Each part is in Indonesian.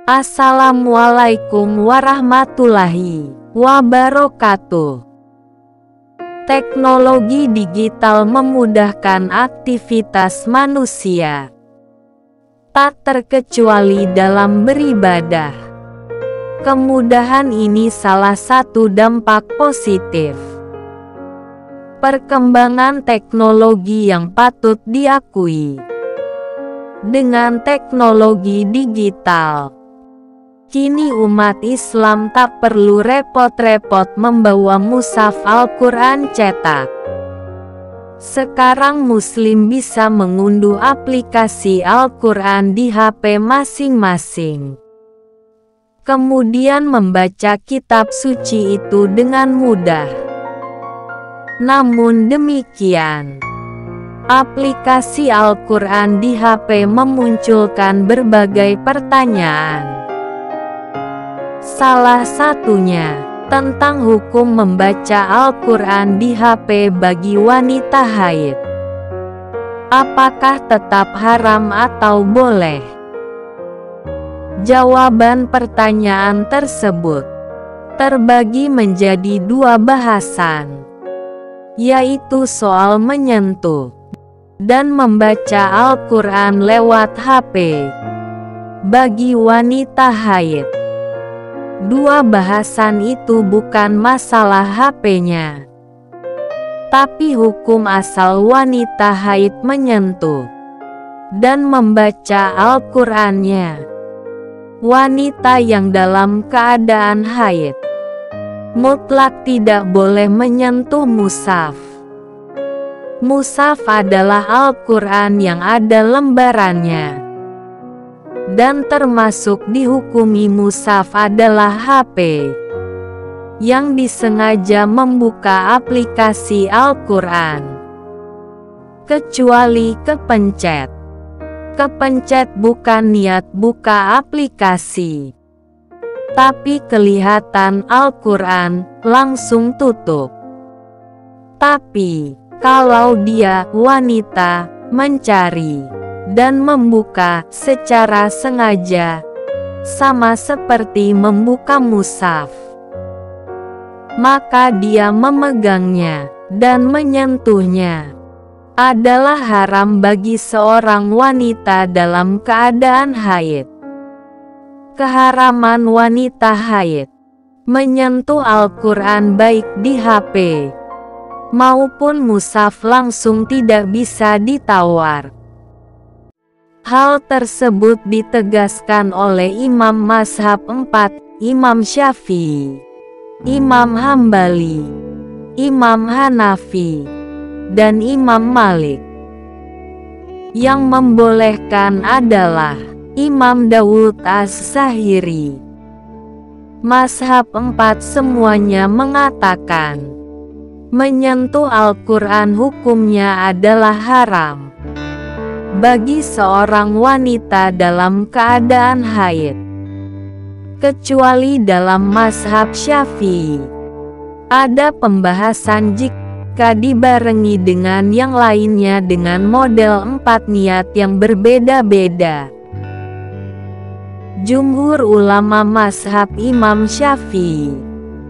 Assalamualaikum warahmatullahi wabarakatuh. Teknologi digital memudahkan aktivitas manusia, tak terkecuali dalam beribadah. Kemudahan ini salah satu dampak positif perkembangan teknologi yang patut diakui. Dengan teknologi digital, kini umat Islam tak perlu repot-repot membawa mushaf Al-Quran cetak. Sekarang Muslim bisa mengunduh aplikasi Al-Quran di HP masing-masing, kemudian membaca kitab suci itu dengan mudah. Namun demikian, aplikasi Al-Quran di HP memunculkan berbagai pertanyaan. Salah satunya, tentang hukum membaca Al-Quran di HP bagi wanita haid. Apakah tetap haram atau boleh? Jawaban pertanyaan tersebut terbagi menjadi dua bahasan, yaitu soal menyentuh dan membaca Al-Quran lewat HP bagi wanita haid. Dua bahasan itu bukan masalah HP-nya, tapi hukum asal wanita haid menyentuh dan membaca Al-Qurannya. Wanita yang dalam keadaan haid mutlak tidak boleh menyentuh mushaf. Mushaf adalah Al-Quran yang ada lembarannya, dan termasuk dihukumi mushaf adalah HP yang disengaja membuka aplikasi Al-Quran, kecuali kepencet. Kepencet bukan niat buka aplikasi, tapi kelihatan Al-Quran langsung tutup. Tapi kalau dia wanita mencari dan membuka secara sengaja, sama seperti membuka mushaf, maka dia memegangnya dan menyentuhnya adalah haram bagi seorang wanita dalam keadaan haid. Keharaman wanita haid menyentuh Al-Quran baik di HP maupun mushaf langsung tidak bisa ditawar. Hal tersebut ditegaskan oleh Imam Mazhab 4, Imam Syafi'i, Imam Hambali, Imam Hanafi, dan Imam Malik. Yang membolehkan adalah Imam Dawud As-Zahiri. Mazhab 4 semuanya mengatakan menyentuh Al-Quran hukumnya adalah haram bagi seorang wanita dalam keadaan haid, kecuali dalam mazhab Syafi'i ada pembahasan jika dibarengi dengan yang lainnya dengan model 4 niat yang berbeda-beda. Jumhur ulama mazhab Imam Syafi'i,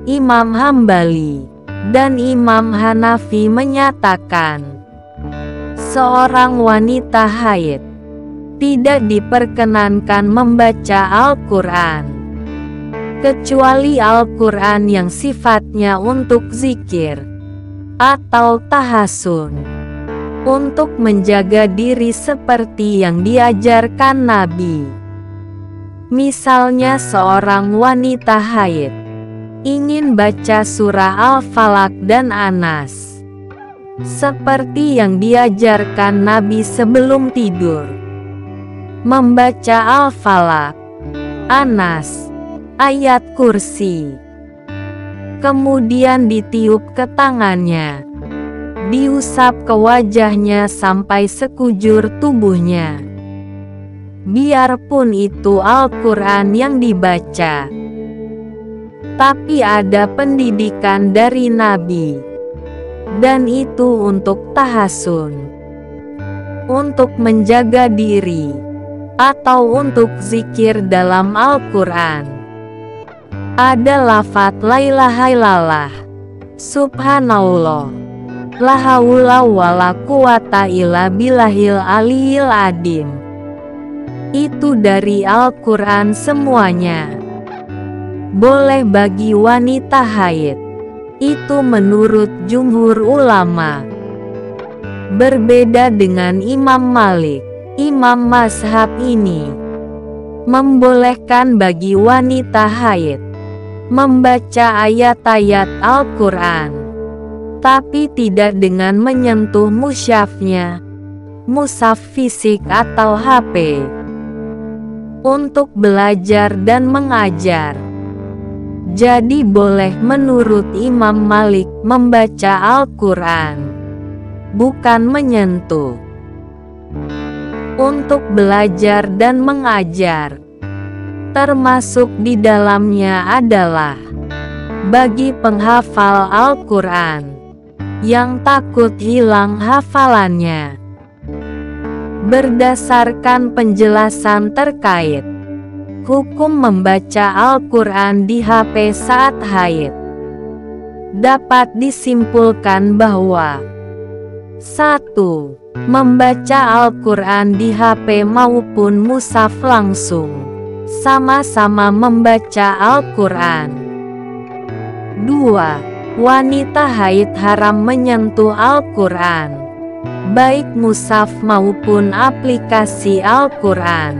Imam Hambali, dan Imam Hanafi menyatakan seorang wanita haid tidak diperkenankan membaca Al-Quran, kecuali Al-Quran yang sifatnya untuk zikir atau tahasun, untuk menjaga diri seperti yang diajarkan Nabi. Misalnya seorang wanita haid ingin baca surah Al-Falaq dan An-Nas, seperti yang diajarkan Nabi sebelum tidur, membaca Al-Falaq, An-Nas, ayat kursi, kemudian ditiup ke tangannya, diusap ke wajahnya sampai sekujur tubuhnya. Biarpun itu Al-Quran yang dibaca, tapi ada pendidikan dari Nabi, dan itu untuk tahasun, untuk menjaga diri, atau untuk zikir dalam Al-Quran. Ada lafaz la ilaha illallah, subhanallah, la haula wala quwata illa billahil aliyil adim. Itu dari Al-Quran semuanya. Boleh bagi wanita haid. Itu menurut jumhur ulama. Berbeda dengan Imam Malik, imam mazhab ini membolehkan bagi wanita haid membaca ayat-ayat Al-Quran, tapi tidak dengan menyentuh mushafnya, mushaf fisik atau HP, untuk belajar dan mengajar. Jadi boleh menurut Imam Malik membaca Al-Quran, bukan menyentuh. Untuk belajar dan mengajar, termasuk di dalamnya adalah bagi penghafal Al-Quran yang takut hilang hafalannya. Berdasarkan penjelasan terkait hukum membaca Al-Quran di HP saat haid, dapat disimpulkan bahwa 1. Membaca Al-Quran di HP maupun mushaf langsung sama-sama membaca Al-Quran. 2. Wanita haid haram menyentuh Al-Quran, baik mushaf maupun aplikasi Al-Quran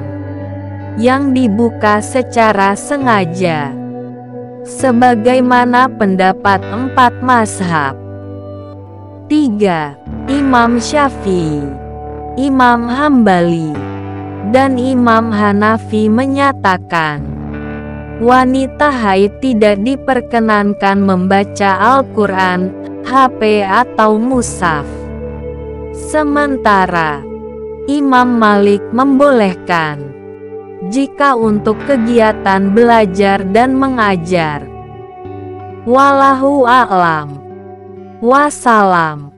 yang dibuka secara sengaja, sebagaimana pendapat 4 mazhab. 3. Imam Syafi'i, Imam Hambali, dan Imam Hanafi menyatakan wanita haid tidak diperkenankan membaca Al-Quran, HP atau mushaf. Sementara Imam Malik membolehkan jika untuk kegiatan belajar dan mengajar. Wallahu a'lam. Wassalam.